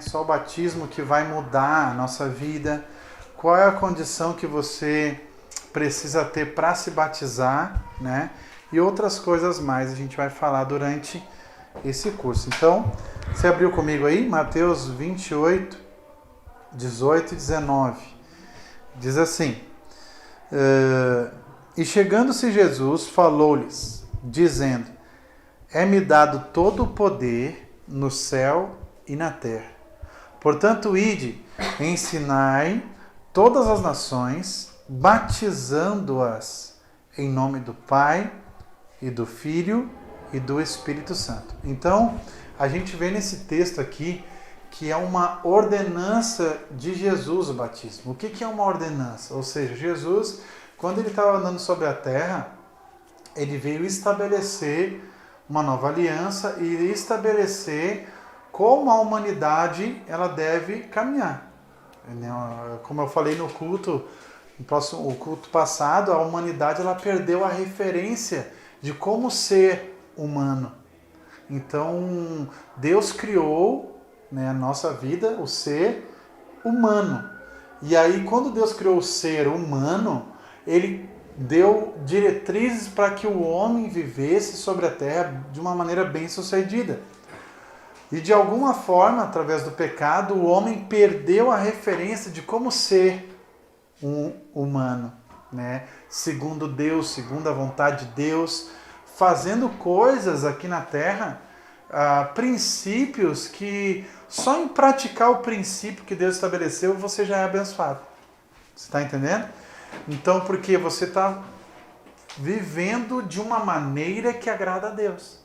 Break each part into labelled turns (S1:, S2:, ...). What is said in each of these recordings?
S1: Só o batismo que vai mudar a nossa vida. Qual é a condição que você precisa ter para se batizar, né? E outras coisas mais a gente vai falar durante esse curso. Então, você abriu comigo aí? Mateus 28, 18 e 19. Diz assim: E chegando-se Jesus, falou-lhes, dizendo: É-me dado todo o poder no céu e na terra. Portanto, ide, ensinai todas as nações, batizando-as em nome do Pai e do Filho e do Espírito Santo. Então, a gente vê nesse texto aqui que é uma ordenança de Jesus o batismo. O que é uma ordenança? Ou seja, Jesus, quando ele estava andando sobre a terra, ele veio estabelecer uma nova aliança e estabelecer como a humanidade ela deve caminhar. Como eu falei no culto, o culto passado, a humanidade ela perdeu a referência de como ser humano. Então, Deus criou, né, a nossa vida, o ser humano. E aí, quando Deus criou o ser humano, Ele deu diretrizes para que o homem vivesse sobre a terra de uma maneira bem-sucedida. E de alguma forma, através do pecado, o homem perdeu a referência de como ser um humano, né? Segundo Deus, segundo a vontade de Deus, fazendo coisas aqui na terra, princípios que só em praticar o princípio que Deus estabeleceu você já é abençoado. Você está entendendo? Então, porque você está vivendo de uma maneira que agrada a Deus.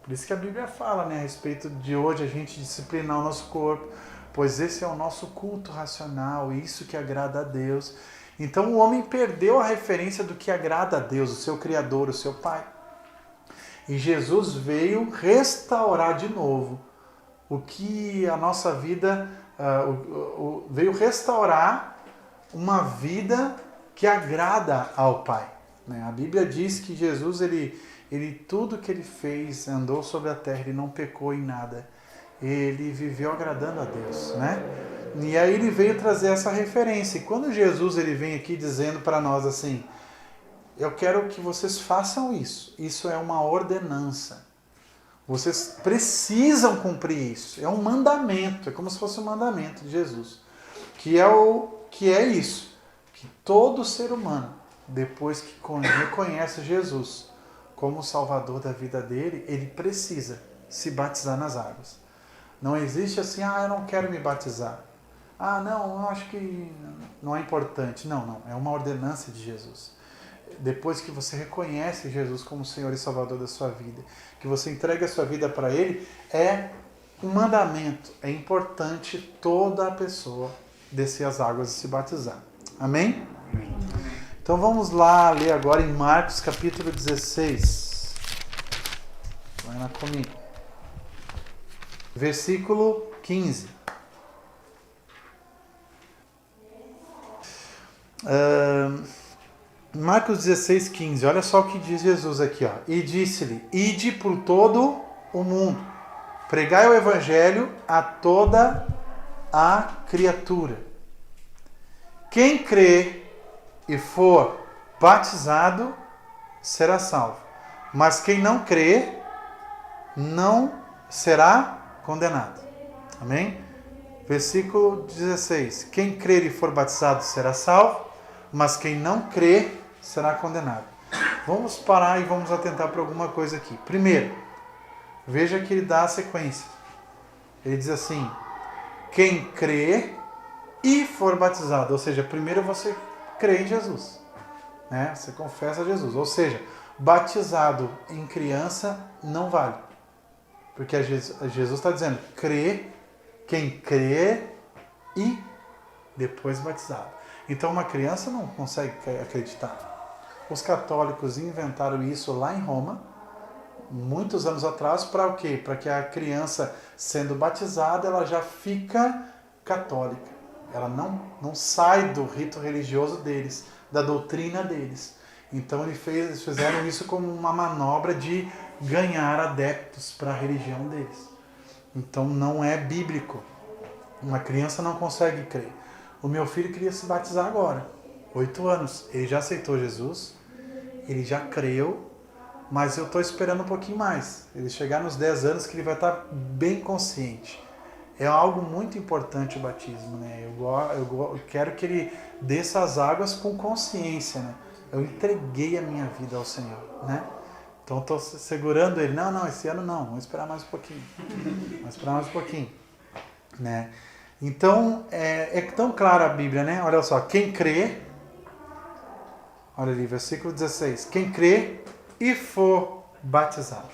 S1: Por isso que a Bíblia fala, né, a respeito de hoje a gente disciplinar o nosso corpo, pois esse é o nosso culto racional, isso que agrada a Deus. Então o homem perdeu a referência do que agrada a Deus, o seu Criador, o seu Pai. E Jesus veio restaurar de novo o que a nossa vida, veio restaurar uma vida que agrada ao Pai. Né? A Bíblia diz que Jesus, ele tudo que ele fez, andou sobre a terra, ele não pecou em nada. Ele viveu agradando a Deus, né? E aí ele veio trazer essa referência. E quando Jesus ele vem aqui dizendo para nós assim: eu quero que vocês façam isso. Isso é uma ordenança. Vocês precisam cumprir isso. É um mandamento. É como se fosse um mandamento de Jesus. Que é isso. Que todo ser humano, depois que reconhece Jesus como o Salvador da vida dele, ele precisa se batizar nas águas. Não existe assim, eu não quero me batizar. Não, eu acho que não é importante. Não, é uma ordenança de Jesus. Depois que você reconhece Jesus como Senhor e Salvador da sua vida, que você entrega a sua vida para Ele, é um mandamento. É importante toda a pessoa descer as águas e se batizar. Amém? Então vamos lá ler agora em Marcos capítulo 16. Vai lá comigo. Versículo 15. Marcos 16, 15. Olha só o que diz Jesus aqui. Ó. E disse-lhe: Ide por todo o mundo, pregai o evangelho a toda a criatura. Quem crê e for batizado será salvo, mas quem não crê não será condenado. Amém? Versículo 16. Quem crer e for batizado será salvo, mas quem não crer será condenado. Vamos parar e vamos atentar para alguma coisa aqui. Primeiro, veja que ele dá a sequência. Ele diz assim: quem crer e for batizado. Ou seja, primeiro você crê em Jesus, né? Você confessa Jesus. Ou seja, batizado em criança não vale. Porque Jesus está dizendo, quem crê e depois batizado. Então uma criança não consegue acreditar. Os católicos inventaram isso lá em Roma, muitos anos atrás, para o quê? Para que a criança, sendo batizada, ela já fica católica. Ela não sai do rito religioso deles, da doutrina deles. Então eles fizeram isso como uma manobra de ganhar adeptos para a religião deles. Então não é bíblico. Uma criança não consegue crer. O meu filho queria se batizar agora, 8 anos. Ele já aceitou Jesus, ele já creu, mas eu estou esperando um pouquinho mais. Ele chegar nos 10 anos que ele vai estar bem consciente. É algo muito importante o batismo, né? Eu quero que ele desça as águas com consciência, né? Eu entreguei a minha vida ao Senhor, né? Então estou segurando ele. Não, esse ano não. Vamos esperar mais um pouquinho. Vamos esperar mais um pouquinho, né? Então, é tão clara a Bíblia, né? Olha só, quem crê, olha ali, versículo 16. Quem crê e for batizado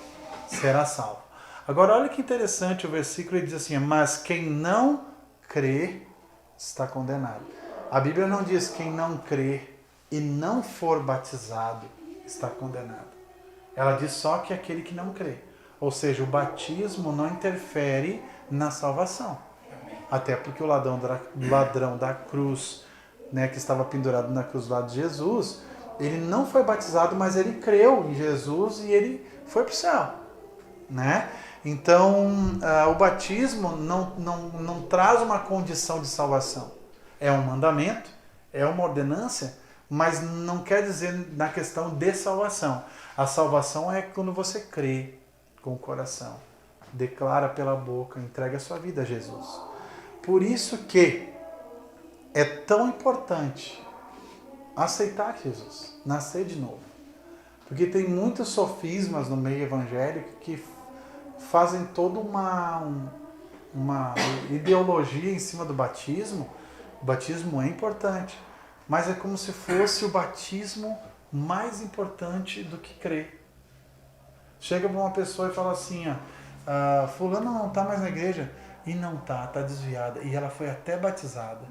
S1: será salvo. Agora, olha que interessante o versículo, ele diz assim, mas quem não crê está condenado. A Bíblia não diz quem não crê e não for batizado está condenado. Ela diz só que aquele que não crê. Ou seja, o batismo não interfere na salvação. Até porque o ladrão da cruz, né, que estava pendurado na cruz do lado de Jesus, ele não foi batizado, mas ele creu em Jesus e ele foi para o céu, né? Então, o batismo não traz uma condição de salvação. É um mandamento, é uma ordenança, mas não quer dizer na questão de salvação. A salvação é quando você crê com o coração, declara pela boca, entrega a sua vida a Jesus. Por isso que é tão importante aceitar Jesus, nascer de novo. Porque tem muitos sofismas no meio evangélico que fazem toda uma ideologia em cima do batismo. O batismo é importante, mas é como se fosse o batismo mais importante do que crer. Chega para uma pessoa e fala assim, fulano não está mais na igreja. E não está desviada. E ela foi até batizada.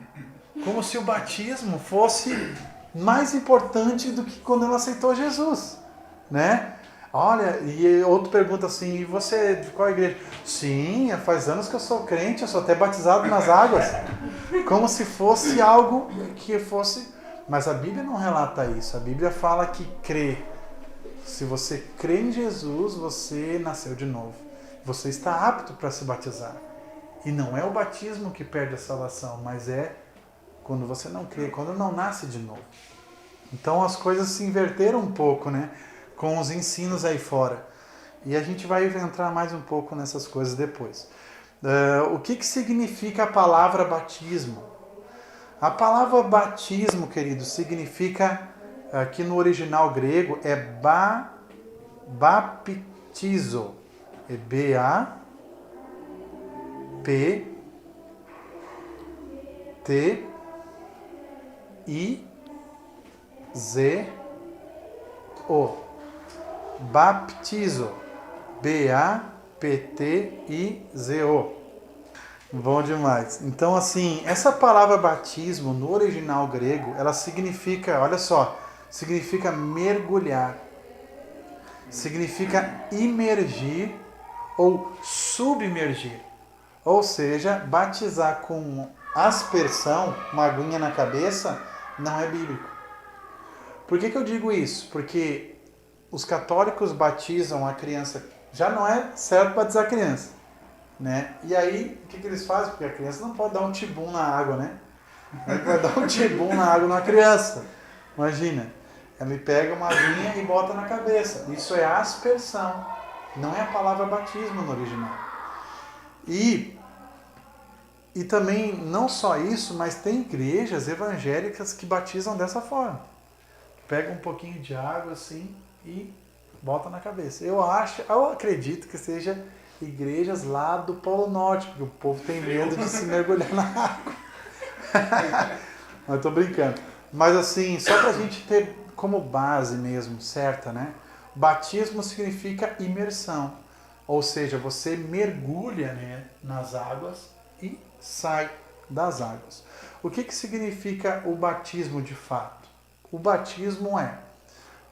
S1: Como se o batismo fosse mais importante do que quando ela aceitou Jesus, né? Olha, e outro pergunta assim, e você de qual igreja? Sim, faz anos que eu sou crente, eu sou até batizado nas águas. Como se fosse algo que fosse... Mas a Bíblia não relata isso. A Bíblia fala que crê. Se você crê em Jesus, você nasceu de novo. Você está apto para se batizar. E não é o batismo que perde a salvação, mas é quando você não crê, quando não nasce de novo. Então as coisas se inverteram um pouco, né? Com os ensinos aí fora. E a gente vai entrar mais um pouco nessas coisas depois. O que significa a palavra batismo? A palavra batismo, querido, significa, aqui no original grego, é baptizo. É B-A-P-T-I-Z-O. Baptizo. B-A-P-T-I-Z-O. Bom demais. Então, assim, essa palavra batismo, no original grego, ela significa, olha só, significa mergulhar. Significa imergir ou submergir. Ou seja, batizar com aspersão, uma aguinha na cabeça, não é bíblico. Por que eu digo isso? Porque os católicos batizam a criança, já não é certo batizar a criança, né? E aí, o que eles fazem? Porque a criança não pode dar um tibum na água, né? Como é que vai dar um tibum na água numa criança? Imagina, ele pega uma aguinha e bota na cabeça. Isso é aspersão, não é a palavra batismo no original. E também, não só isso, mas tem igrejas evangélicas que batizam dessa forma. Pega um pouquinho de água assim e bota na cabeça. Eu acredito que seja igrejas lá do Polo Norte, porque o povo tem medo de se mergulhar na água. Mas tô brincando. Mas assim, só pra gente ter como base mesmo, certa, né? Batismo significa imersão. Ou seja, você mergulha, né, nas águas e sai das águas. O que significa o batismo de fato? O batismo é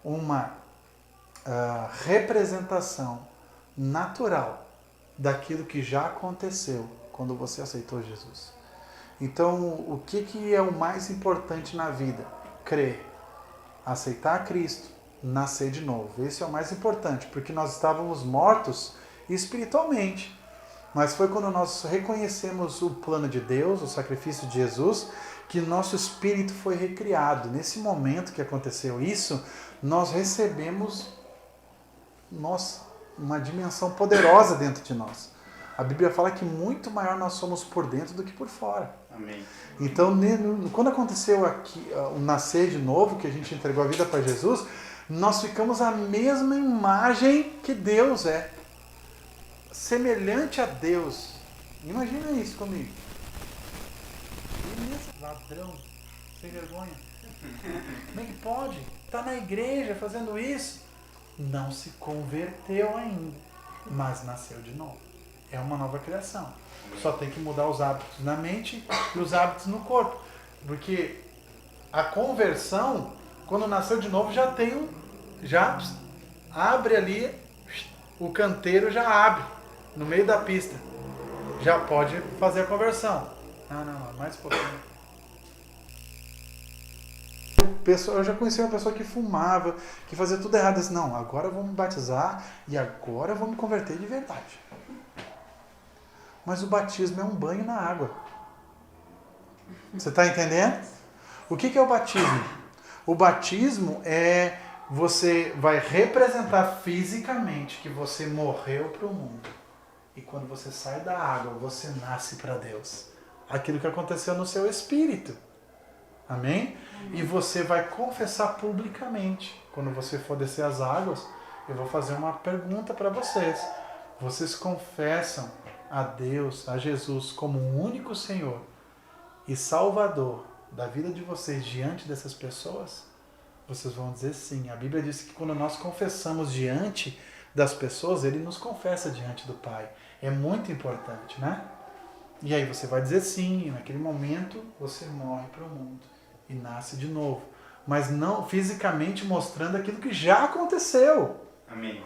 S1: uma representação natural daquilo que já aconteceu quando você aceitou Jesus. Então, o que é o mais importante na vida? Crer, aceitar Cristo, nascer de novo. Esse é o mais importante, porque nós estávamos mortos espiritualmente. Mas foi quando nós reconhecemos o plano de Deus, o sacrifício de Jesus, que nosso espírito foi recriado. Nesse momento que aconteceu isso, nós recebemos, uma dimensão poderosa dentro de nós. A Bíblia fala que muito maior nós somos por dentro do que por fora.
S2: Amém.
S1: Então, quando aconteceu aqui o nascer de novo, que a gente entregou a vida para Jesus, nós ficamos a mesma imagem que Deus é. Semelhante a Deus. Imagina isso comigo. Beleza, ladrão, sem vergonha. Como é que pode? Está na igreja fazendo isso. Não se converteu ainda, mas nasceu de novo. É uma nova criação. Só tem que mudar os hábitos na mente e os hábitos no corpo. Porque a conversão, quando nasceu de novo, já abre ali, o canteiro já abre, no meio da pista. Já pode fazer a conversão. Não, mais um pouquinho. Eu já conheci uma pessoa que fumava, que fazia tudo errado. Disse, não, agora eu vou me batizar e agora eu vou me converter de verdade. Mas o batismo é um banho na água. Você está entendendo? O que é o batismo? O batismo é você vai representar fisicamente que você morreu para o mundo. E quando você sai da água, você nasce para Deus. Aquilo que aconteceu no seu espírito. Amém? E você vai confessar publicamente. Quando você for descer as águas, eu vou fazer uma pergunta para vocês. Vocês confessam a Deus, a Jesus, como o único Senhor e Salvador da vida de vocês diante dessas pessoas? Vocês vão dizer sim. A Bíblia diz que quando nós confessamos diante das pessoas, Ele nos confessa diante do Pai. É muito importante, né? E aí você vai dizer sim, e naquele momento você morre para o mundo e nasce de novo. Mas não fisicamente mostrando aquilo que já aconteceu.
S2: Amém.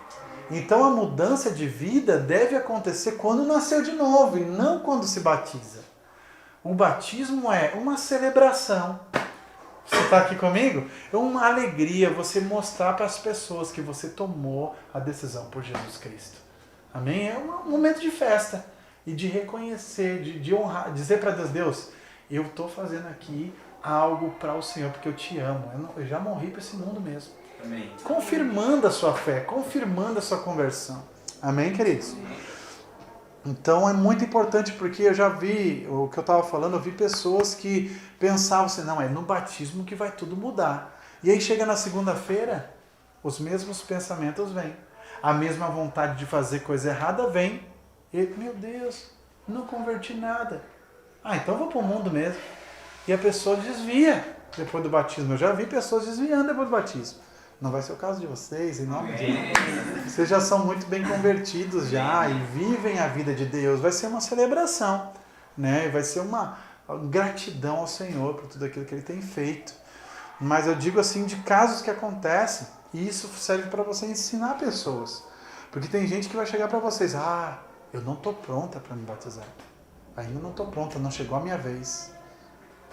S1: Então a mudança de vida deve acontecer quando nasceu de novo e não quando se batiza. O batismo é uma celebração. Você está aqui comigo? É uma alegria você mostrar para as pessoas que você tomou a decisão por Jesus Cristo. Amém? É um momento de festa e de reconhecer, de honrar, dizer para Deus, Deus, eu estou fazendo aqui algo para o Senhor porque eu te amo. Eu já morri para esse mundo mesmo.
S2: Amém.
S1: Confirmando a sua fé, confirmando a sua conversão. Amém, queridos? Então é muito importante porque eu já vi, o que eu estava falando, eu vi pessoas que pensavam assim, não, é no batismo que vai tudo mudar. E aí chega na segunda-feira, os mesmos pensamentos vêm. A mesma vontade de fazer coisa errada vem. E, meu Deus, não converti nada. Então eu vou para o mundo mesmo. E a pessoa desvia depois do batismo. Eu já vi pessoas desviando depois do batismo. Não vai ser o caso de vocês, em nome de Deus. Vocês já são muito bem convertidos já e vivem a vida de Deus. Vai ser uma celebração, né? Vai ser uma gratidão ao Senhor por tudo aquilo que Ele tem feito. Mas eu digo assim, de casos que acontecem, e isso serve para você ensinar pessoas. Porque tem gente que vai chegar para vocês, eu não estou pronta para me batizar. Ainda não estou pronta, não chegou a minha vez.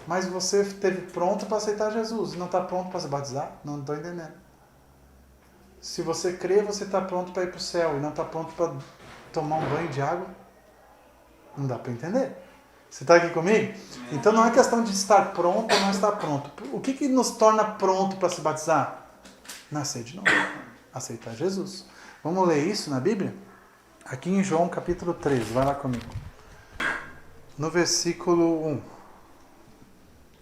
S1: Mas você esteve pronto para aceitar Jesus e não está pronto para se batizar? Não estou entendendo. Se você crê, você está pronto para ir para o céu e não está pronto para tomar um banho de água? Não dá para entender. Você está aqui comigo? Então não é questão de estar pronto ou não estar pronto. O que nos torna pronto para se batizar? Nascer de novo. Aceitar Jesus. Vamos ler isso na Bíblia? Aqui em João capítulo 3, vai lá comigo. No versículo 1.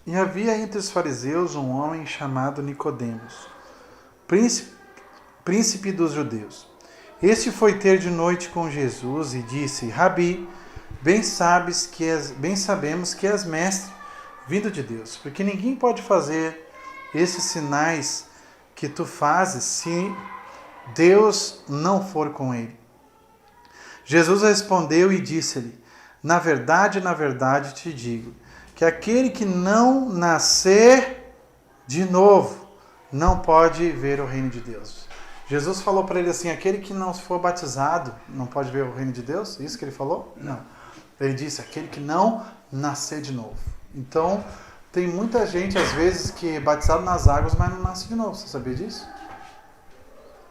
S1: E havia entre os fariseus um homem chamado Nicodemos, príncipe dos judeus. Este foi ter de noite com Jesus e disse, Rabi, bem sabemos que és mestre, vindo de Deus, porque ninguém pode fazer esses sinais que tu fazes se Deus não for com ele. Jesus respondeu e disse-lhe, na verdade te digo, que aquele que não nascer de novo não pode ver o reino de Deus. Jesus falou para ele assim, aquele que não for batizado não pode ver o reino de Deus? Isso que ele falou? Não. Ele disse, aquele que não nascer de novo. Então, tem muita gente, às vezes, que é batizado nas águas, mas não nasce de novo. Você sabia disso?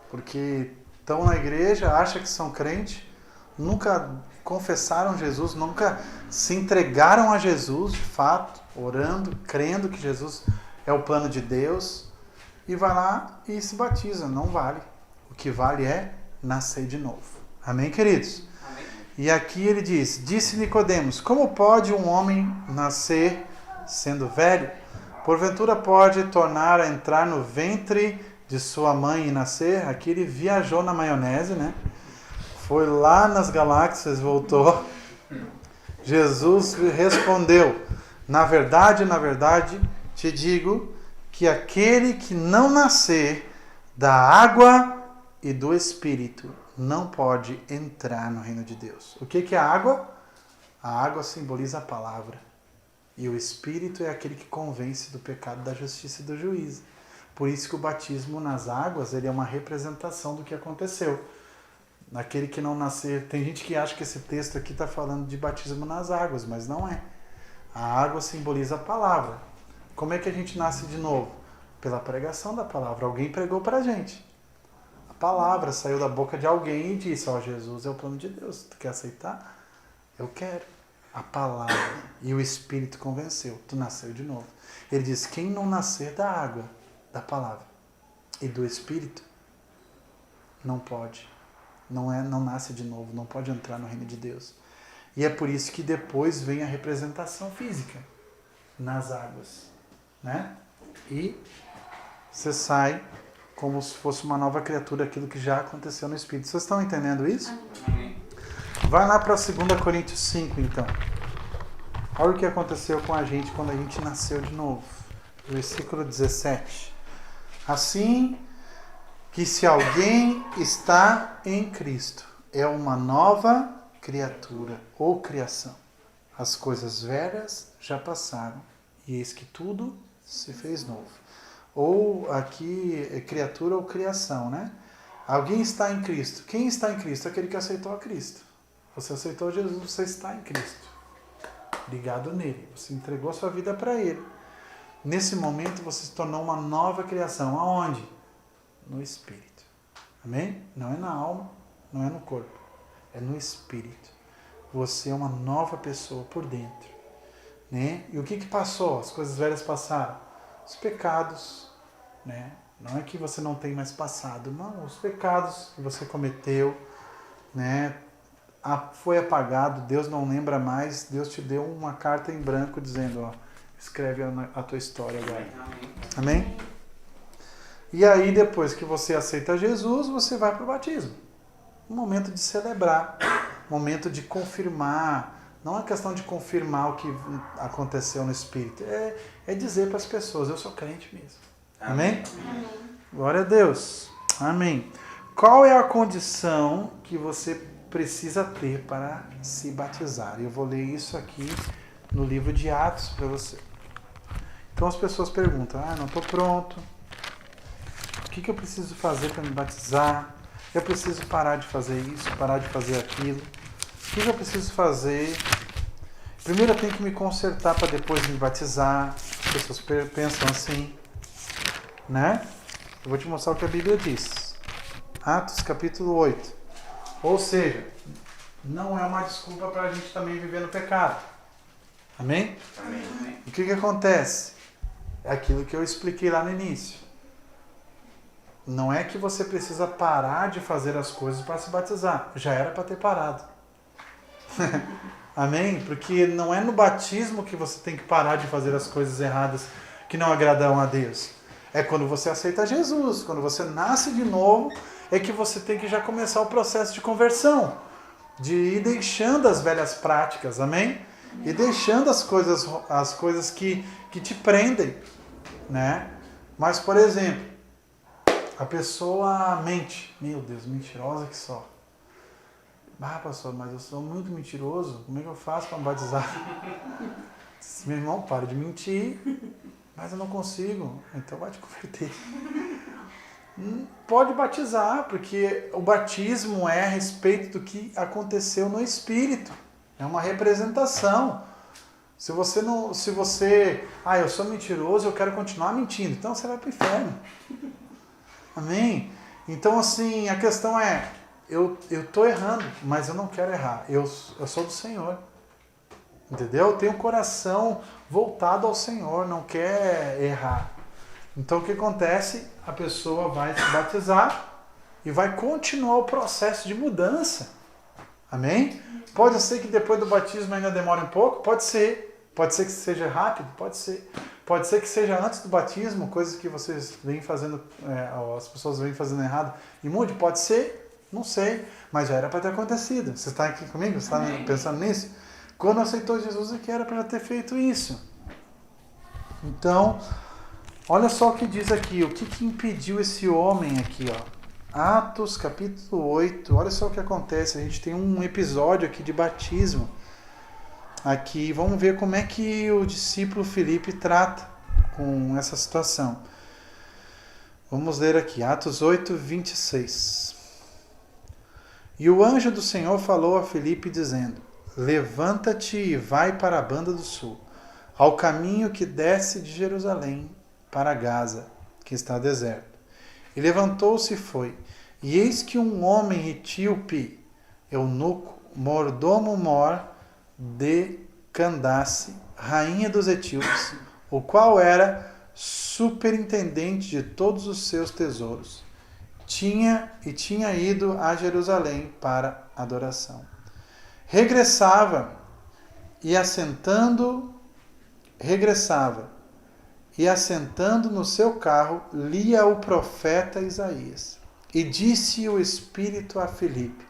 S1: Porque estão na igreja, acham que são crentes, nunca confessaram Jesus, nunca se entregaram a Jesus de fato, orando, crendo que Jesus é o plano de Deus, e vai lá e se batiza. Não vale. O que vale é nascer de novo. Amém, queridos?
S2: Amém.
S1: E aqui ele diz, disse Nicodemos, como pode um homem nascer sendo velho? Porventura pode tornar a entrar no ventre de sua mãe e nascer? Aqui ele viajou na maionese, né? Foi lá nas galáxias, voltou. Jesus respondeu, na verdade, te digo que aquele que não nascer da água e do Espírito não pode entrar no reino de Deus. O que é a água? A água simboliza a palavra. E o Espírito é aquele que convence do pecado, da justiça e do juízo. Por isso que o batismo nas águas ele é uma representação do que aconteceu. Aquele que não nascer... Tem gente que acha que esse texto aqui está falando de batismo nas águas, mas não é. A água simboliza a palavra. Como é que a gente nasce de novo? Pela pregação da palavra. Alguém pregou para a gente. A palavra saiu da boca de alguém e disse, ó, Jesus é o plano de Deus. Tu quer aceitar? Eu quero. A palavra e o Espírito convenceu. Tu nasceu de novo. Ele diz, quem não nascer da água, da palavra e do Espírito, não pode. Não nasce de novo, não pode entrar no reino de Deus. E é por isso que depois vem a representação física nas águas, né? E você sai como se fosse uma nova criatura, aquilo que já aconteceu no Espírito. Vocês estão entendendo isso?
S2: Amém.
S1: Vai lá para 2 Coríntios 5, então. Olha o que aconteceu com a gente quando a gente nasceu de novo. Versículo 17. Assim que se alguém está em Cristo, é uma nova criatura ou criação. As coisas velhas já passaram, e eis que tudo se fez novo. Ou aqui é criatura ou criação, né? Alguém está em Cristo. Quem está em Cristo? Aquele que aceitou a Cristo. Você aceitou Jesus, você está em Cristo. Ligado nele. Você entregou a sua vida para ele. Nesse momento você se tornou uma nova criação. Aonde? No Espírito. Amém? Não é na alma, não é no corpo. É no Espírito. Você é uma nova pessoa por dentro. Né? E o que passou? As coisas velhas passaram. Os pecados. Né? Não é que você não tem mais passado. Não, os pecados que você cometeu. Né? Foi apagado. Deus não lembra mais. Deus te deu uma carta em branco dizendo, ó, escreve a tua história agora. Amém? E aí, depois que você aceita Jesus, você vai para o batismo. Um momento de celebrar, um momento de confirmar. Não é questão de confirmar o que aconteceu no Espírito. É dizer para as pessoas, eu sou crente mesmo. Amém?
S3: Amém.
S1: Glória a Deus. Amém. Qual é a condição que você precisa ter para se batizar? Eu vou ler isso aqui no livro de Atos para você. Então as pessoas perguntam, não estou pronto. O que eu preciso fazer para me batizar? Eu preciso parar de fazer isso, parar de fazer aquilo. O que eu preciso fazer? Primeiro eu tenho que me consertar para depois me batizar. As pessoas pensam assim, né? Eu vou te mostrar o que a Bíblia diz. Atos capítulo 8. Ou seja, não é uma desculpa para a gente também viver no pecado. Amém?
S2: Amém.
S1: O que acontece? É aquilo que eu expliquei lá no início. Não é que você precisa parar de fazer as coisas para se batizar. Já era para ter parado. Amém? Porque não é no batismo que você tem que parar de fazer as coisas erradas que não agradam a Deus. É quando você aceita Jesus, quando você nasce de novo, é que você tem que já começar o processo de conversão. De ir deixando as velhas práticas, amém? E deixando as coisas que te prendem, né? Mas, por exemplo, a pessoa mente. Meu Deus, mentirosa que só. Pastor, mas eu sou muito mentiroso. Como é que eu faço para me batizar? Meu irmão, para de mentir. Mas eu não consigo. Então vai te converter. Pode batizar, porque o batismo é a respeito do que aconteceu no Espírito. É uma representação. Se você, eu sou mentiroso, eu quero continuar mentindo. Então você vai para o inferno. Amém? Então, assim, a questão é, eu estou errando, mas eu não quero errar. Eu sou do Senhor. Entendeu? Eu tenho o coração voltado ao Senhor, não quer errar. Então o que acontece? A pessoa vai se batizar e vai continuar o processo de mudança. Amém? Pode ser que depois do batismo ainda demore um pouco? Pode ser. Pode ser que seja rápido? Pode ser. Pode ser que seja antes do batismo, coisas que vocês vêm fazendo, as pessoas vêm fazendo errado e mude? Pode ser? Não sei. Mas já era para ter acontecido. Você está aqui comigo? Você está pensando nisso? Quando aceitou Jesus é que era para ter feito isso. Então, olha só o que diz aqui. O que impediu esse homem aqui, ó? Atos capítulo 8. Olha só o que acontece. A gente tem um episódio aqui de batismo. Aqui, vamos ver como é que o discípulo Filipe trata com essa situação. Vamos ler aqui, Atos 8, 26. E o anjo do Senhor falou a Filipe dizendo: levanta-te e vai para a banda do sul, ao caminho que desce de Jerusalém para Gaza, que está deserto. E levantou-se e foi. E eis que um homem etíope, eunuco, mordomo-mor de Candace, rainha dos etíopes, o qual era superintendente de todos os seus tesouros, tinha ido a Jerusalém para adoração. Regressava e assentando no seu carro, lia o profeta Isaías. E disse o Espírito a Filipe: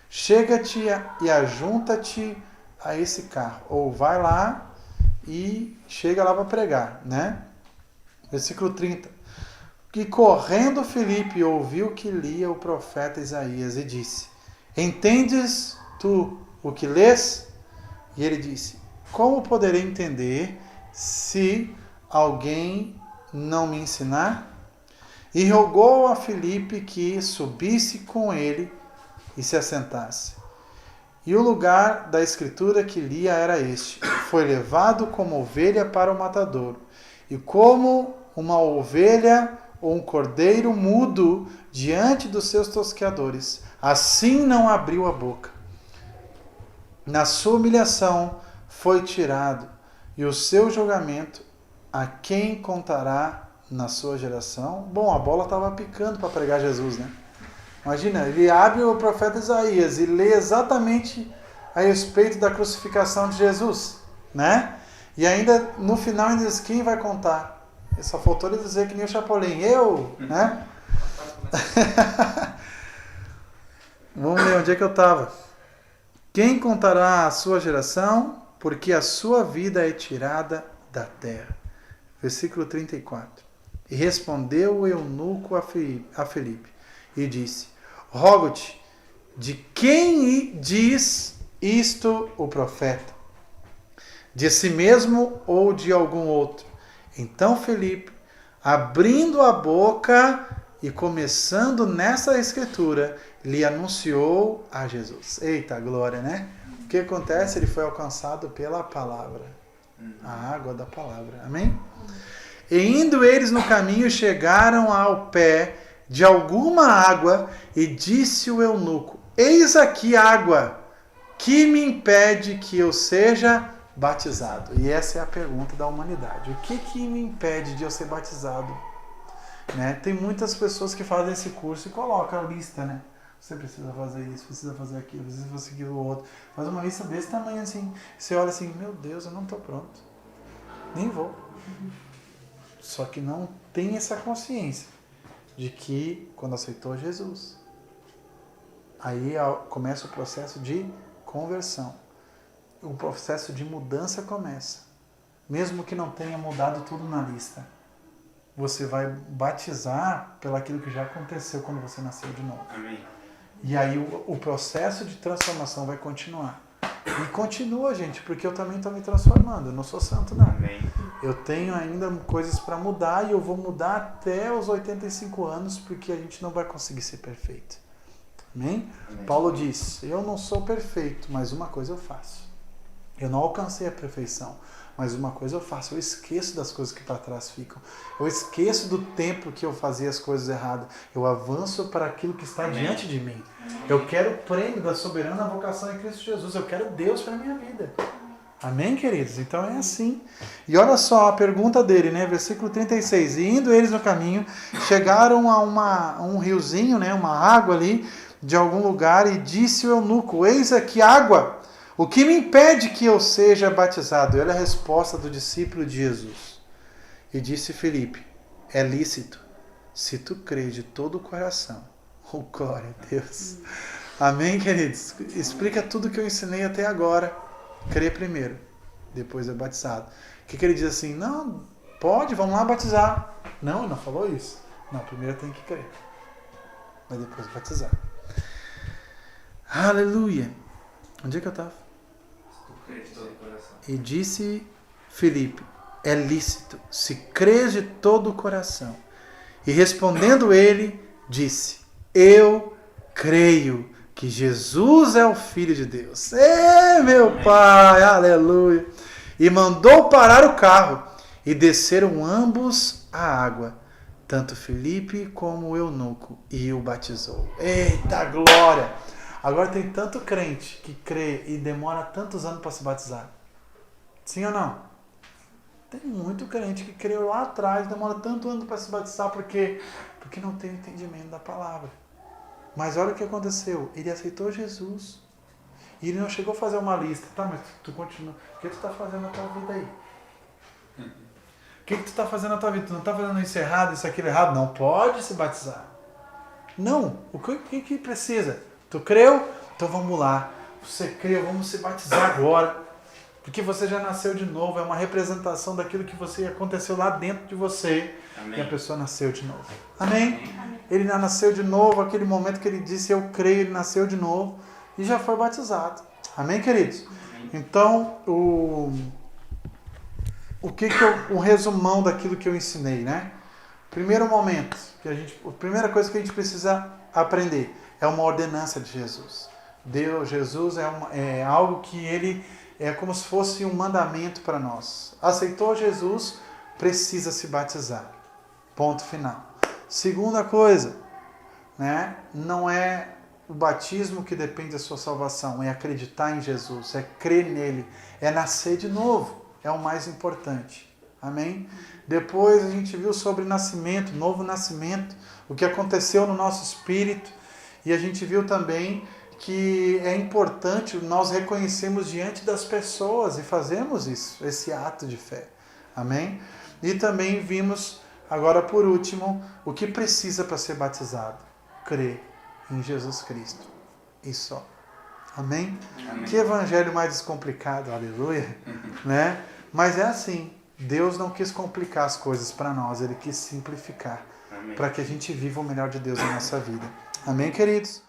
S1: chega-te e ajunta-te a esse carro. Ou vai lá e chega lá para pregar, né? Versículo 30. E correndo Filipe ouviu que lia o profeta Isaías e disse: entendes tu o que lês? E ele disse: como poderei entender se alguém não me ensinar? E rogou a Filipe que subisse com ele e se assentasse. E o lugar da escritura que lia era este: foi levado como ovelha para o matadouro, e como uma ovelha ou um cordeiro mudo diante dos seus tosqueadores, assim não abriu a boca. Na sua humilhação foi tirado, e o seu julgamento a quem contará na sua geração? Bom, a bola estava picando para pregar Jesus, né? Imagina, ele abre o profeta Isaías e lê exatamente a respeito da crucificação de Jesus, né? E ainda no final ele diz: quem vai contar? Só faltou ele dizer que nem o Chapolin, eu, né? Vamos ver onde é que eu estava. Quem contará a sua geração? Porque a sua vida é tirada da terra. Versículo 34. E respondeu o eunuco a Filipe e disse: rogo-te, de quem diz isto o profeta? De si mesmo ou de algum outro? Então Filipe, abrindo a boca e começando nessa escritura, lhe anunciou a Jesus. Eita glória, né? O que acontece? Ele foi alcançado pela palavra. A água da palavra. Amém? E indo eles no caminho, chegaram ao pé de alguma água, e disse o eunuco: eis aqui água, que me impede que eu seja batizado? E essa é a pergunta da humanidade. O que me impede de eu ser batizado? Né? Tem muitas pessoas que fazem esse curso e colocam a lista, né? Você precisa fazer isso, precisa fazer aquilo, precisa fazer aquilo outro. Faz uma lista desse tamanho assim. Você olha assim: meu Deus, eu não estou pronto. Nem vou. Só que não tem essa consciência de que quando aceitou Jesus, aí começa o processo de conversão. O processo de mudança começa. Mesmo que não tenha mudado tudo na lista, você vai batizar pelo aquilo que já aconteceu quando você nasceu de novo.
S2: Amém.
S1: E aí o processo de transformação vai continuar. E continua, gente, porque eu também estou me transformando. Eu não sou santo, não.
S2: Amém.
S1: Eu tenho ainda coisas para mudar e eu vou mudar até os 85 anos, porque a gente não vai conseguir ser perfeito. Amém?
S2: Amém.
S1: Paulo diz: eu não sou perfeito, mas uma coisa eu faço. Eu não alcancei a perfeição, mas uma coisa eu faço, eu esqueço das coisas que para trás ficam. Eu esqueço do tempo que eu fazia as coisas erradas. Eu avanço para aquilo que está diante de mim. Eu quero o prêmio da soberana vocação em Cristo Jesus. Eu quero Deus para a minha vida. Amém, queridos? Então é assim. E olha só a pergunta dele, né? Versículo 36. E indo eles no caminho, chegaram a um riozinho, né? Uma água ali, de algum lugar, e disse o eunuco, eis aqui água. O que me impede que eu seja batizado? Olha a resposta do discípulo de Jesus. E disse Filipe, é lícito, se tu crês de todo o coração. Oh, glória a Deus. Amém, queridos? Explica tudo que eu ensinei até agora. Crê primeiro, depois é batizado. O que ele diz assim? Não, pode, vamos lá batizar. Não, ele não falou isso. Não, primeiro tem que crer. Mas depois batizar. Aleluia. Onde é que eu estava? E disse Filipe, é lícito, se crês de todo o coração. E respondendo ele, disse, eu creio que Jesus é o Filho de Deus. Meu Pai, aleluia. E mandou parar o carro, e desceram ambos à água, tanto Filipe como o eunuco, e o batizou. Eita glória! Agora tem tanto crente que crê e demora tantos anos para se batizar. Sim ou não? Tem muito crente que creu lá atrás, demora tanto ano para se batizar, porque não tem o entendimento da palavra. Mas olha o que aconteceu. Ele aceitou Jesus. E ele não chegou a fazer uma lista. Tá, mas tu continua. O que tu está fazendo na tua vida aí? O que tu está fazendo na tua vida? Tu não está fazendo isso errado, isso aquilo errado? Não pode se batizar. Não. O que precisa? Tu creu? Então vamos lá. Você creu, vamos se batizar agora. Porque você já nasceu de novo. É uma representação daquilo que aconteceu lá dentro de você. Amém. E a pessoa nasceu de novo. Amém? Amém? Ele nasceu de novo, aquele momento que ele disse eu creio, ele nasceu de novo e já foi batizado. Amém, queridos? Amém. Então, o resumão daquilo que eu ensinei, né? Primeiro momento, a primeira coisa que a gente precisa aprender é uma ordenança de Jesus. Jesus é algo que ele é como se fosse um mandamento para nós. Aceitou Jesus, precisa se batizar. Ponto final. Segunda coisa, né? Não é o batismo que depende da sua salvação, é acreditar em Jesus, é crer nele, é nascer de novo, é o mais importante. Amém? Depois a gente viu sobre nascimento, novo nascimento, o que aconteceu no nosso espírito, e a gente viu também que é importante nós reconhecermos diante das pessoas e fazermos isso, esse ato de fé. Amém? E também vimos, agora por último, o que precisa para ser batizado. Crer em Jesus Cristo. E só. Amém? Amém. Que evangelho mais descomplicado, aleluia. Né? Mas é assim, Deus não quis complicar as coisas para nós, Ele quis simplificar. Para que a gente viva o melhor de Deus na nossa vida. Amém, queridos?